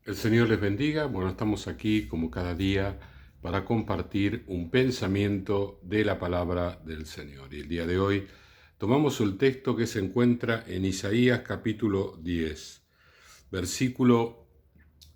El Señor les bendiga. Bueno, estamos aquí como cada día para compartir un pensamiento de la palabra del Señor. Y el día de hoy tomamos el texto que se encuentra en Isaías capítulo 10, versículo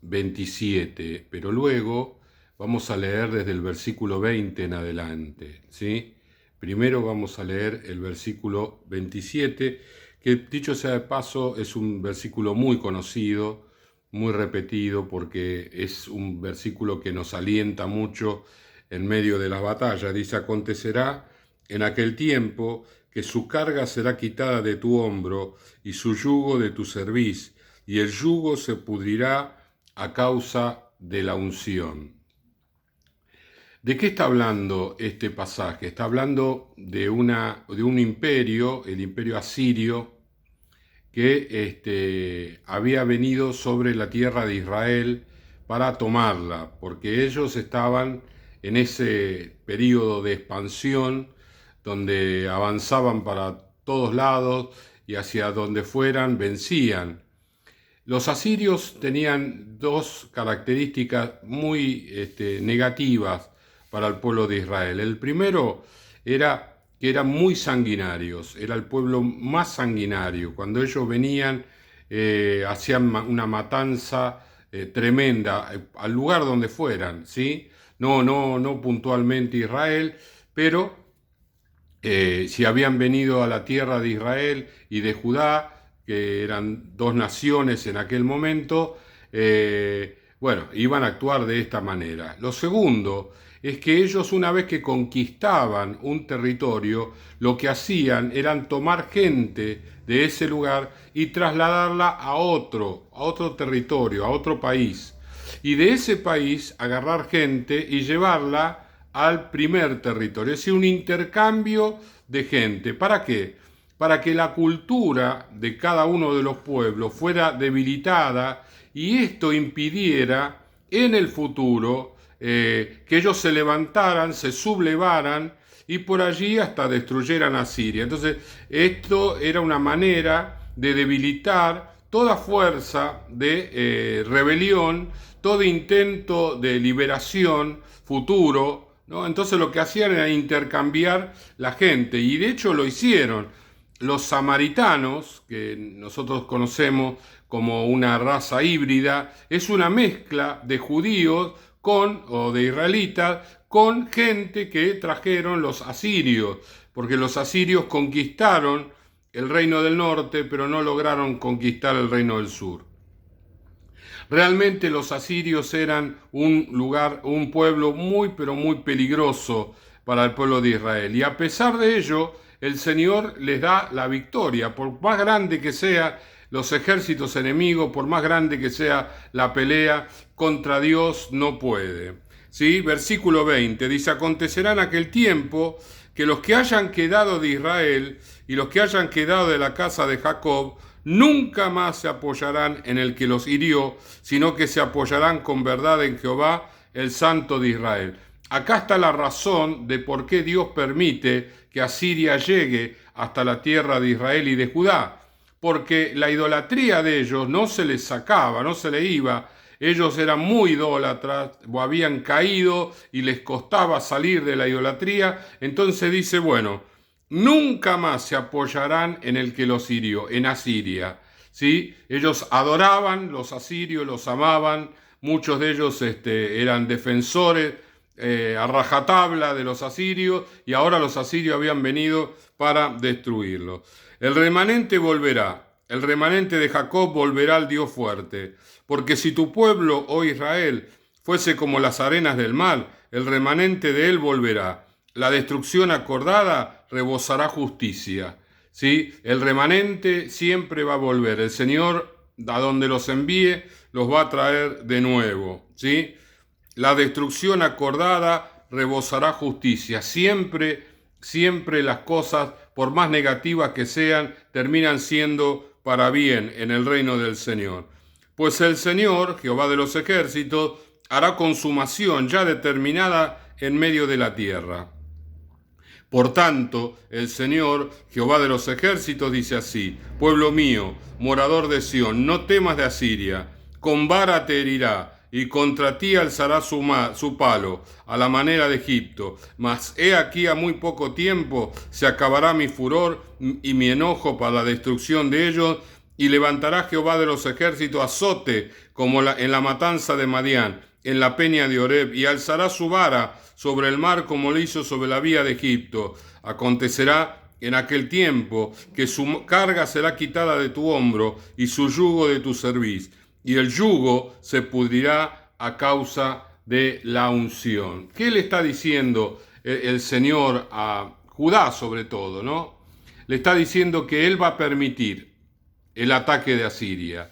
27, pero luego vamos a leer desde el versículo 20 en adelante, ¿sí? Primero vamos a leer el versículo 27, que dicho sea de paso es un versículo muy conocido, muy repetido, porque es un versículo que nos alienta mucho en medio de las batallas. Dice: acontecerá en aquel tiempo que su carga será quitada de tu hombro y su yugo de tu cerviz, y el yugo se pudrirá a causa de la unción. ¿De qué está hablando este pasaje? Está hablando de un imperio, el imperio asirio, que había venido sobre la tierra de Israel para tomarla, porque ellos estaban en ese periodo de expansión donde avanzaban para todos lados y hacia donde fueran vencían. Los asirios tenían dos características muy negativas para el pueblo de Israel. El primero era que eran muy sanguinarios, era el pueblo más sanguinario. Cuando ellos venían, hacían una matanza tremenda al lugar donde fueran, ¿sí? No puntualmente Israel, pero si habían venido a la tierra de Israel y de Judá, que eran dos naciones en aquel momento, bueno, iban a actuar de esta manera. Lo segundo es que ellos, una vez que conquistaban un territorio, lo que hacían eran tomar gente de ese lugar y trasladarla a otro territorio, a otro país. Y de ese país agarrar gente y llevarla al primer territorio, es decir, un intercambio de gente. ¿Para qué? Para que la cultura de cada uno de los pueblos fuera debilitada y esto impidiera en el futuro que ellos se levantaran, se sublevaran y por allí hasta destruyeran a Siria. Entonces, esto era una manera de debilitar toda fuerza de rebelión, todo intento de liberación futuro, ¿no? Entonces lo que hacían era intercambiar la gente, y de hecho lo hicieron. Los samaritanos, que nosotros conocemos como una raza híbrida, es una mezcla de judíos o de israelitas con gente que trajeron los asirios, porque los asirios conquistaron el reino del norte, pero no lograron conquistar el reino del sur. Realmente los asirios eran un pueblo muy, pero muy peligroso para el pueblo de Israel. Y a pesar de ello, el Señor les da la victoria. Por más grande que sean los ejércitos enemigos, por más grande que sea la pelea, contra Dios no puede. ¿Sí? Versículo 20 dice: acontecerá en aquel tiempo que los que hayan quedado de Israel y los que hayan quedado de la casa de Jacob nunca más se apoyarán en el que los hirió, sino que se apoyarán con verdad en Jehová, el Santo de Israel. Acá está la razón de por qué Dios permite que Asiria llegue hasta la tierra de Israel y de Judá, porque la idolatría de ellos no se les sacaba, no se le iba. Ellos eran muy idólatras, o habían caído y les costaba salir de la idolatría. Entonces dice, bueno, nunca más se apoyarán en el que los hirió, en Asiria. ¿Sí? Ellos adoraban los asirios, los amaban, muchos de ellos eran defensores a rajatabla de los asirios, y ahora los asirios habían venido para destruirlos. El remanente volverá, el remanente de Jacob volverá al Dios fuerte, porque si tu pueblo, oh Israel, fuese como las arenas del mar, el remanente de él volverá. La destrucción acordada rebosará justicia. ¿Sí? El remanente siempre va a volver. El Señor, a donde los envíe, los va a traer de nuevo. ¿Sí? La destrucción acordada rebosará justicia. Siempre, siempre las cosas, por más negativas que sean, terminan siendo para bien en el reino del Señor. Pues el Señor, Jehová de los ejércitos, hará consumación ya determinada en medio de la tierra. Por tanto, el Señor, Jehová de los ejércitos, dice así: pueblo mío, morador de Sión, no temas de Asiria, con vara te herirá, y contra ti alzará su palo, a la manera de Egipto. Mas he aquí a muy poco tiempo se acabará mi furor y mi enojo para la destrucción de ellos, y levantará Jehová de los ejércitos azote, como en la matanza de Madián, en la peña de Oreb, y alzará su vara sobre el mar como lo hizo sobre la vía de Egipto. Acontecerá en aquel tiempo que su carga será quitada de tu hombro y su yugo de tu cerviz, y el yugo se pudrirá a causa de la unción. ¿Qué le está diciendo el Señor a Judá sobre todo, no? Le está diciendo que Él va a permitir el ataque de Asiria.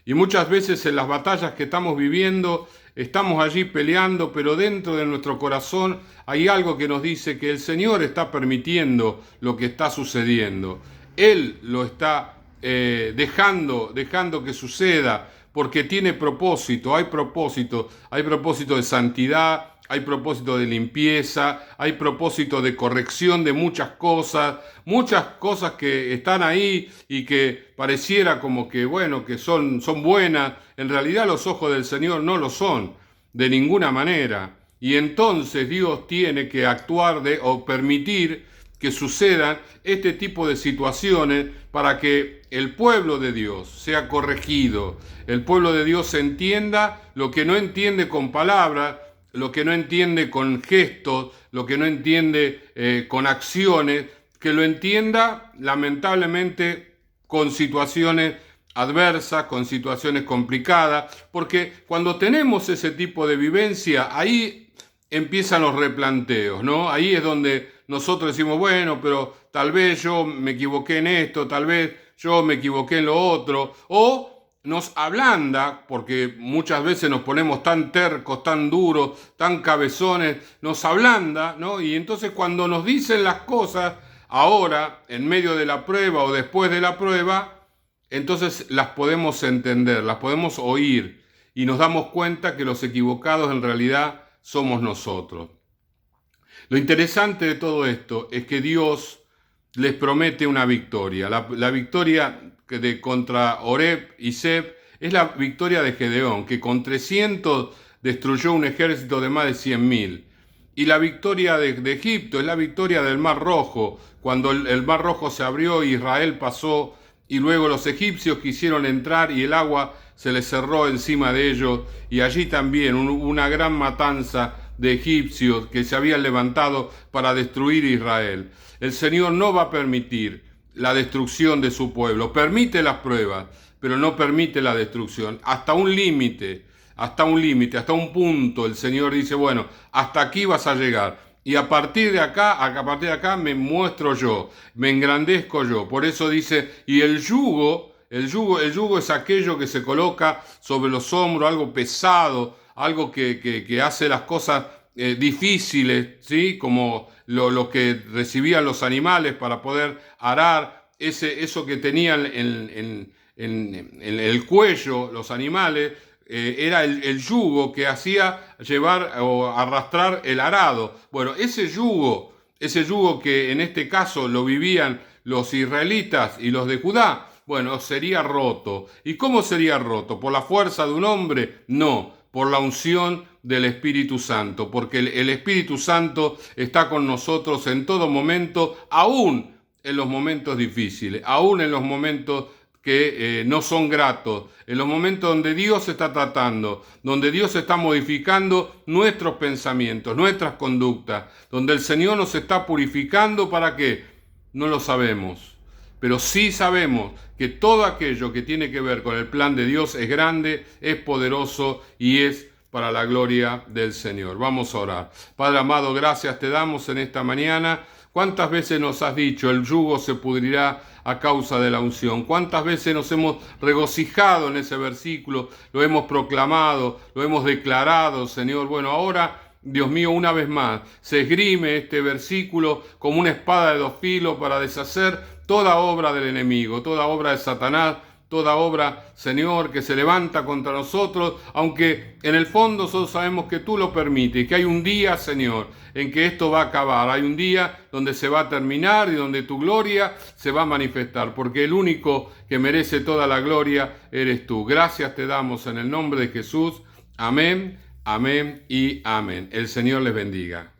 Y muchas veces en las batallas que estamos viviendo, estamos allí peleando, pero dentro de nuestro corazón hay algo que nos dice que el Señor está permitiendo lo que está sucediendo. Él lo está dejando que suceda, porque tiene propósito, hay propósito de santidad, hay propósito de limpieza, hay propósito de corrección de muchas cosas que están ahí y que pareciera como que, bueno, que son buenas. En realidad los ojos del Señor no lo son, de ninguna manera. Y entonces Dios tiene que actuar o permitir que sucedan este tipo de situaciones para que el pueblo de Dios sea corregido, el pueblo de Dios entienda lo que no entiende con palabras, lo que no entiende con gestos, lo que no entiende con acciones, que lo entienda lamentablemente con situaciones adversas, con situaciones complicadas, porque cuando tenemos ese tipo de vivencia, ahí empiezan los replanteos, ¿no? Ahí es donde nosotros decimos, bueno, pero tal vez yo me equivoqué en esto, tal vez yo me equivoqué en lo otro, o nos ablanda, porque muchas veces nos ponemos tan tercos, tan duros, tan cabezones, nos ablanda, ¿no? Y entonces cuando nos dicen las cosas, ahora, en medio de la prueba o después de la prueba, entonces las podemos entender, las podemos oír y nos damos cuenta que los equivocados en realidad somos nosotros. Lo interesante de todo esto es que Dios les promete una victoria. La victoria contra Oreb y Zeb es la victoria de Gedeón, que con 300 destruyó un ejército de más de 100.000. Y la victoria de Egipto es la victoria del Mar Rojo, cuando el Mar Rojo se abrió y Israel pasó, y luego los egipcios quisieron entrar y el agua se les cerró encima de ellos, y allí también una gran matanza de egipcios que se habían levantado para destruir Israel. El Señor no va a permitir la destrucción de su pueblo, permite las pruebas, pero no permite la destrucción, hasta un límite, hasta un punto. El Señor dice, bueno, hasta aquí vas a llegar, y a partir de acá me muestro yo, me engrandezco yo. Por eso dice, y el yugo es aquello que se coloca sobre los hombros, algo pesado, algo que hace las cosas difíciles, ¿sí? Como lo que recibían los animales para poder arar, eso que tenían en el cuello los animales, era el yugo que hacía llevar o arrastrar el arado. Bueno, ese yugo que en este caso lo vivían los israelitas y los de Judá, bueno, sería roto. ¿Y cómo sería roto? ¿Por la fuerza de un hombre? No, por la unción del Espíritu Santo, porque el Espíritu Santo está con nosotros en todo momento, aún en los momentos difíciles, aún en los momentos que no son gratos, en los momentos donde Dios está tratando, donde Dios está modificando nuestros pensamientos, nuestras conductas, donde el Señor nos está purificando. ¿Para qué? No lo sabemos, pero sí sabemos que todo aquello que tiene que ver con el plan de Dios es grande, es poderoso y es para la gloria del Señor. Vamos a orar. Padre amado, gracias te damos en esta mañana. ¿Cuántas veces nos has dicho, el yugo se pudrirá a causa de la unción? ¿Cuántas veces nos hemos regocijado en ese versículo? Lo hemos proclamado, lo hemos declarado, Señor. Bueno, ahora, Dios mío, una vez más, se esgrime este versículo como una espada de dos filos para deshacer toda obra del enemigo, toda obra de Satanás, toda obra, Señor, que se levanta contra nosotros, aunque en el fondo nosotros sabemos que tú lo permites, que hay un día, Señor, en que esto va a acabar, hay un día donde se va a terminar y donde tu gloria se va a manifestar, porque el único que merece toda la gloria eres tú. Gracias te damos en el nombre de Jesús. Amén, amén y amén. El Señor les bendiga.